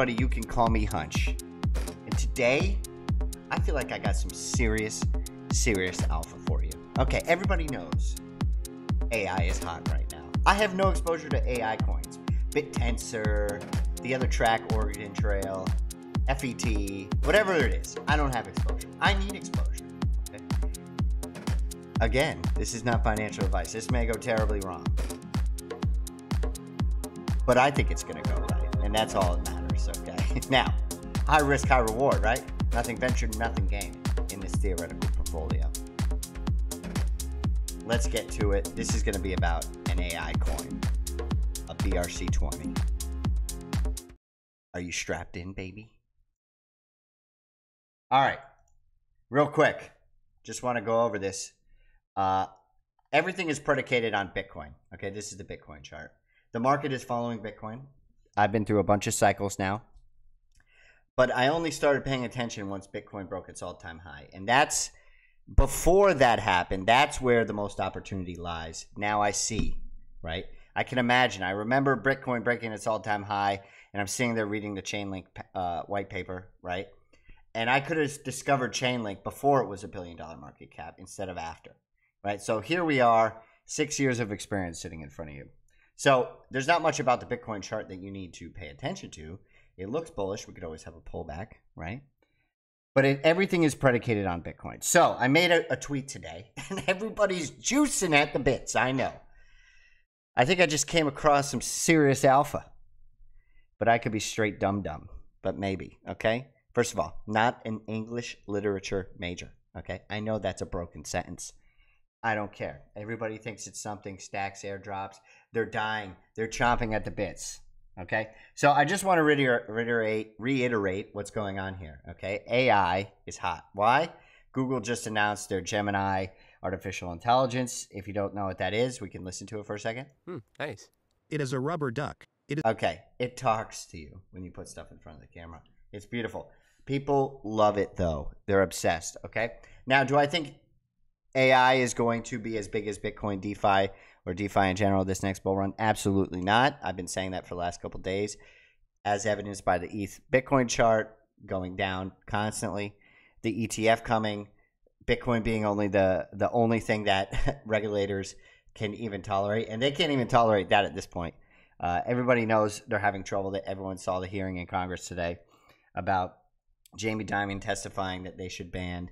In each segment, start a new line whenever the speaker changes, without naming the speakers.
everybody. You can call me Hunch. And today, I feel like I got some serious alpha for you. Okay, everybody knows AI is hot right now. I have no exposure to AI coins. BitTensor, the other trac Oregon Trail, FET, whatever it is. I don't have exposure. I need exposure. Okay? Again, this is not financial advice. This may go terribly wrong. But I think it's going to go right. And that's all that matters, okay? Now, high risk, high reward, right? Nothing ventured, nothing gained in this theoretical portfolio. Let's get to it. This is going to be about an AI coin, a BRC-20. Are you strapped in, baby? All right, real quick. Just want to go over this. Everything is predicated on Bitcoin. Okay, this is the Bitcoin chart. The market is following Bitcoin. I've been through a bunch of cycles now. But I only started paying attention once Bitcoin broke its all-time high. And that's, before that happened, that's where the most opportunity lies. Now I see, right? I can imagine. I remember Bitcoin breaking its all-time high, and I'm sitting there reading the Chainlink white paper, right? And I could have discovered Chainlink before it was $1 billion market cap instead of after, right? So here we are, 6 years of experience sitting in front of you. So there's not much about the Bitcoin chart that you need to pay attention to. It looks bullish. We could always have a pullback, right? But everything is predicated on Bitcoin. So I made a tweet today, and everybody's juicing at the bits. I know. I think I just came across some serious alpha. But I could be straight dumb, but maybe, okay? First of all, not an English literature major, okay? I know that's a broken sentence. I don't care. Everybody thinks it's something. STX airdrops. They're dying. They're chomping at the bits. Okay? So I just want to reiterate what's going on here. Okay? AI is hot. Why? Google just announced their Gemini artificial intelligence. If you don't know what that is, we can listen to it for a second.
Nice.
It is a rubber duck.
Okay. It talks to you when you put stuff in front of the camera. It's beautiful. People love it, though. They're obsessed. Okay? Now, do I think AI is going to be as big as Bitcoin, DeFi, or DeFi in general this next bull run? Absolutely not. I've been saying that for the last couple of days, as evidenced by the ETH Bitcoin chart going down constantly, the ETF coming, Bitcoin being the only thing that regulators can even tolerate, and they can't even tolerate that at this point. Everybody knows they're having trouble. That everyone saw the hearing in Congress today about Jamie Dimon testifying that they should ban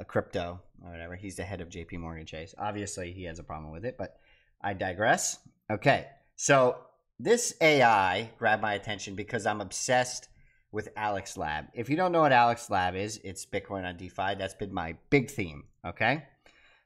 crypto or whatever. He's the head of JP Morgan Chase. Obviously, he has a problem with it, but I digress. Okay, so this AI grabbed my attention because I'm obsessed with Alex Lab. If you don't know what Alex Lab is, it's Bitcoin on DeFi. That's been my big theme, okay?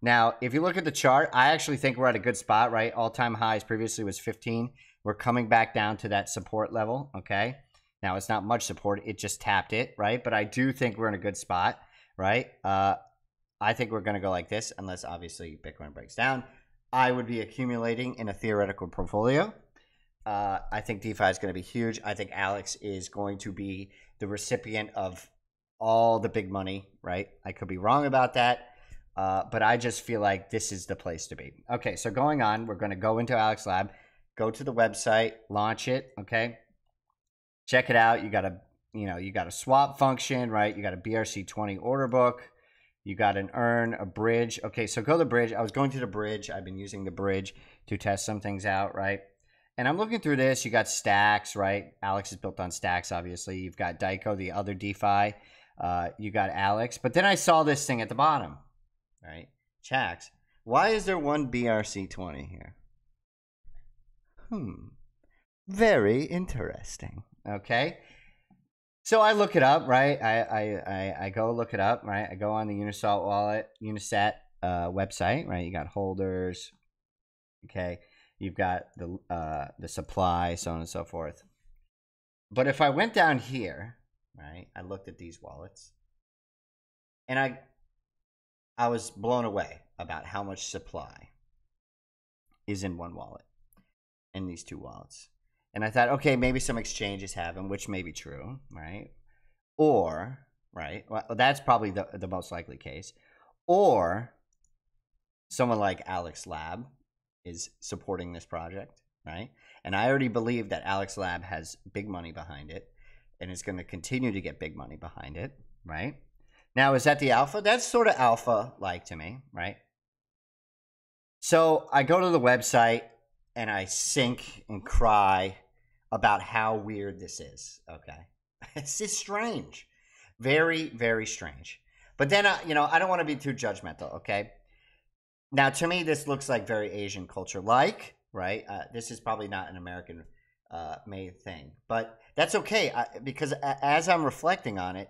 Now, if you look at the chart, I actually think we're at a good spot, right? All-time highs previously was 15. We're coming back down to that support level, okay? Now, it's not much support. It just tapped it, right? But I do think we're in a good spot. Right? I think we're going to go like this unless obviously Bitcoin breaks down. I would be accumulating in a theoretical portfolio. I think DeFi is going to be huge. I think Alex is going to be the recipient of all the big money, right? I could be wrong about that, but I just feel like this is the place to be. Okay, so going on, we're going to go into Alex Lab, go to the website, launch it, okay? Check it out. You got a swap function, right? You got a BRC-20 order book. You got an earn, a bridge. Okay, so go to the bridge. I was going to the bridge. I've been using the bridge to test some things out, right? And I'm looking through this. You got Stacks, right? Alex is built on Stacks, obviously. You've got Daiko, the other DeFi. You got Alex. But then I saw this thing at the bottom, right? CHAX. Why is there one BRC-20 here? Very interesting. Okay. So I look it up, right? I go look it up, right? I go on the Unisat website, right? You got holders, okay? You've got the supply, so on and so forth. But if I went down here, right? I looked at these wallets, and I was blown away about how much supply is in one wallet, in these two wallets. And I thought, okay, maybe some exchanges have them, which may be true, right? Or, right, well, that's probably the most likely case. Or someone like Alex Lab is supporting this project, right? And I already believe that Alex Lab has big money behind it and is going to continue to get big money behind it, right? Now, is that the alpha? That's sort of alpha-like to me, right? So I go to the website and I sink and cry about how weird this is, okay? It's just strange. Very, very strange. But then, I don't want to be too judgmental, okay? Now, to me, this looks like very Asian culture-like, right? This is probably not an American made thing. But that's okay, because as I'm reflecting on it,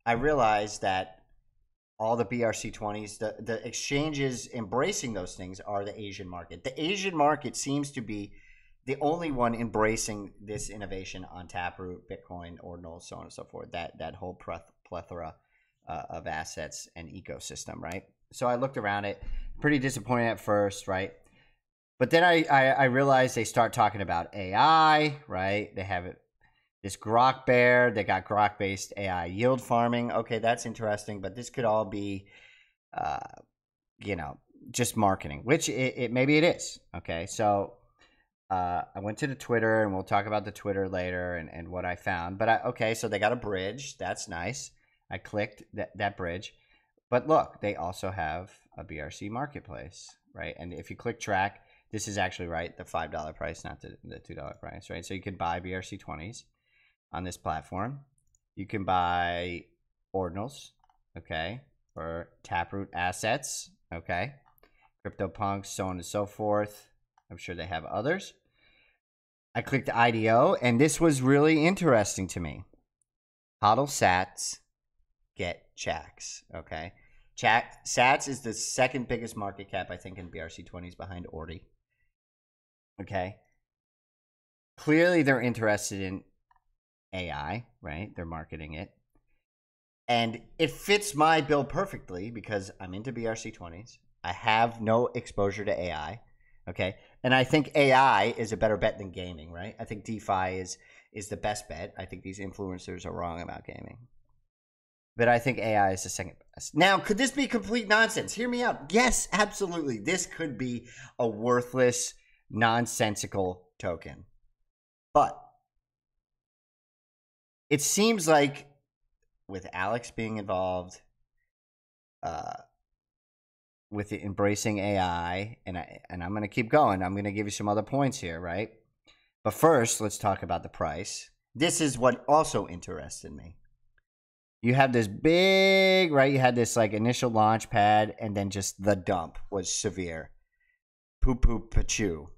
I realize that all the BRC-20s, the exchanges embracing those things are the Asian market. The Asian market seems to be the only one embracing this innovation on Taproot, Bitcoin, Ordinals, so on and so forth, that whole plethora of assets and ecosystem, right? So I looked around it, pretty disappointed at first, right? But then I realized they start talking about AI, right? They have this Grok Bear, they got Grok-based AI yield farming. Okay, that's interesting, but this could all be, just marketing, which maybe it is. Okay, so I went to the Twitter, and we'll talk about the Twitter later and what I found. But okay, so they got a bridge. That's nice. I clicked that bridge. But look, they also have a BRC marketplace, right? And if you click track, this is actually right, the $5 price, not the $2 price, right? So you could buy BRC-20s on this platform. You can buy ordinals, okay, or Taproot assets, okay, CryptoPunks, so on and so forth. I'm sure they have others. I clicked IDO, and this was really interesting to me. HODL sats get CHAX, okay? Sats is the second biggest market cap, I think, in BRC-20s behind Ordi. Okay? Clearly, they're interested in AI, right? They're marketing it. And it fits my bill perfectly because I'm into BRC-20s. I have no exposure to AI, okay? And I think AI is a better bet than gaming, right? I think DeFi is the best bet. I think these influencers are wrong about gaming. But I think AI is the second best. Now, could this be complete nonsense? Hear me out. Yes, absolutely. This could be a worthless, nonsensical token. But it seems like with Alex being involved, with the embracing AI, and I'm going to keep going. I'm going to give you some other points here, right? But first, let's talk about the price. This is what also interested me. You have this big, right? You had this like initial launch pad, and then just the dump was severe. Poo-poo pachoo.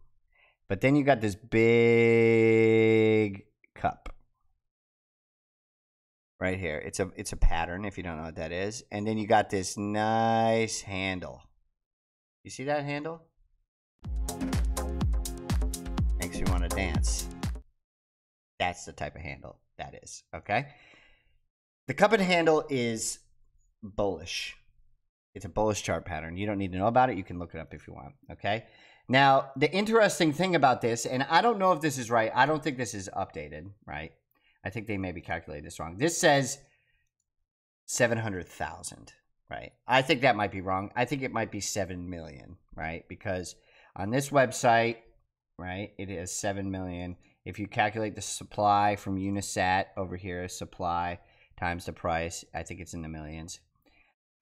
But then you got this big cup right here. It's a pattern, if you don't know what that is. And then you got this nice handle. You see that handle? Makes you want to dance. That's the type of handle that is, okay? The cup and handle is bullish. It's a bullish chart pattern. You don't need to know about it. You can look it up if you want, okay? Now, the interesting thing about this, and I don't know if this is right. I don't think this is updated, right? I think they maybe calculated this wrong. This says 700,000, right? I think that might be wrong. I think it might be 7 million, right? Because on this website, right, it is 7 million. If you calculate the supply from Unisat over here, supply times the price, I think it's in the millions.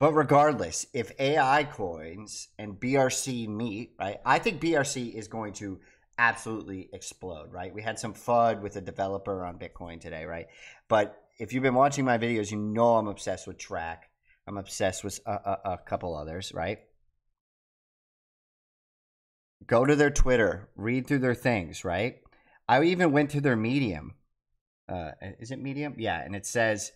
But regardless, if AI coins and BRC meet, right, I think BRC is going to absolutely explode, right? We had some FUD with a developer on Bitcoin today, right? But if you've been watching my videos, you know I'm obsessed with trac. I'm obsessed with a couple others, right? Go to their Twitter, read through their things, right? I even went to their Medium. Is it Medium? Yeah, and it says,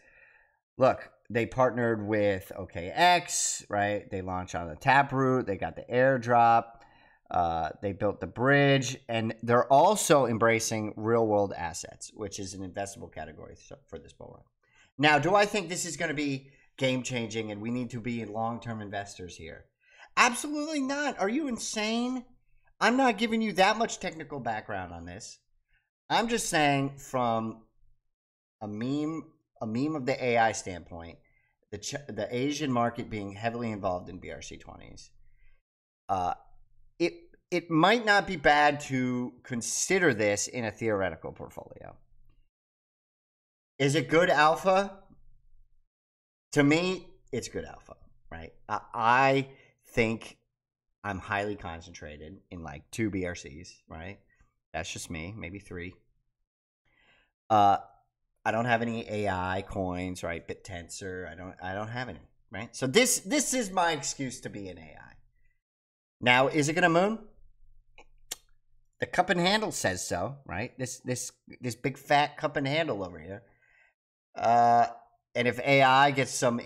look, they partnered with OKX, right? They launched on the Taproot. They got the airdrop. They built the bridge. And they're also embracing real-world assets, which is an investable category for this bull run. Now, do I think this is going to be game-changing and we need to be long-term investors here? Absolutely not. Are you insane? I'm not giving you that much technical background on this. I'm just saying from a meme of the AI standpoint, the Asian market being heavily involved in BRC-20s, it might not be bad to consider this in a theoretical portfolio. Is it good alpha? To me, it's good alpha, right? I think I'm highly concentrated in like 2 BRCs, right? That's just me, maybe 3. I don't have any AI coins, right? BitTensor, I don't have any, right? So this is my excuse to be an AI. Now, is it gonna moon? The cup and handle says so, right? This big fat cup and handle over here. And if AI gets some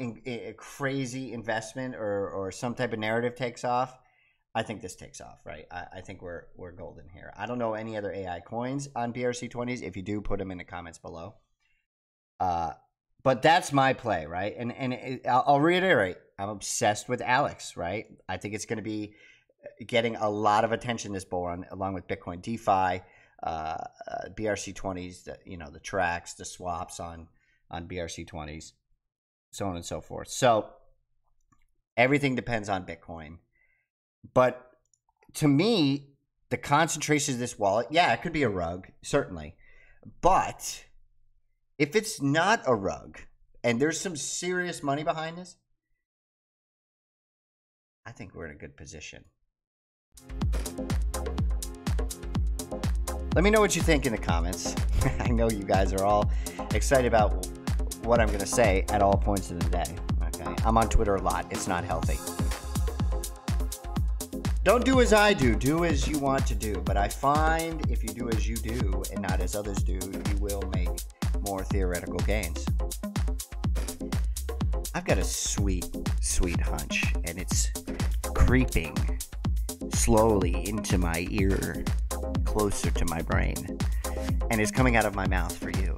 crazy investment or some type of narrative takes off, I think this takes off, right? I think we're golden here. I don't know any other AI coins on BRC-20s. If you do, put them in the comments below. But that's my play, right? And I'll reiterate, I'm obsessed with Alex, right? I think it's going to be getting a lot of attention this bull run, along with Bitcoin DeFi, BRC-20s, the TRACs, the swaps on BRC-20s, so on and so forth. So everything depends on Bitcoin. But to me, the concentration of this wallet, yeah, it could be a rug, certainly. But if it's not a rug and there's some serious money behind this, I think we're in a good position. Let me know what you think in the comments. I know you guys are all excited about what I'm going to say at all points of the day. Okay, I'm on Twitter a lot. It's not healthy. Don't do as I do. Do as you want to do. But I find if you do as you do and not as others do, you will make more theoretical gains. I've got a sweet, sweet hunch, and it's creeping slowly into my ear, closer to my brain, and it's coming out of my mouth for you.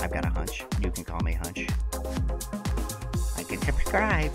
I've got a hunch. You can call me Hunch. Like and subscribe.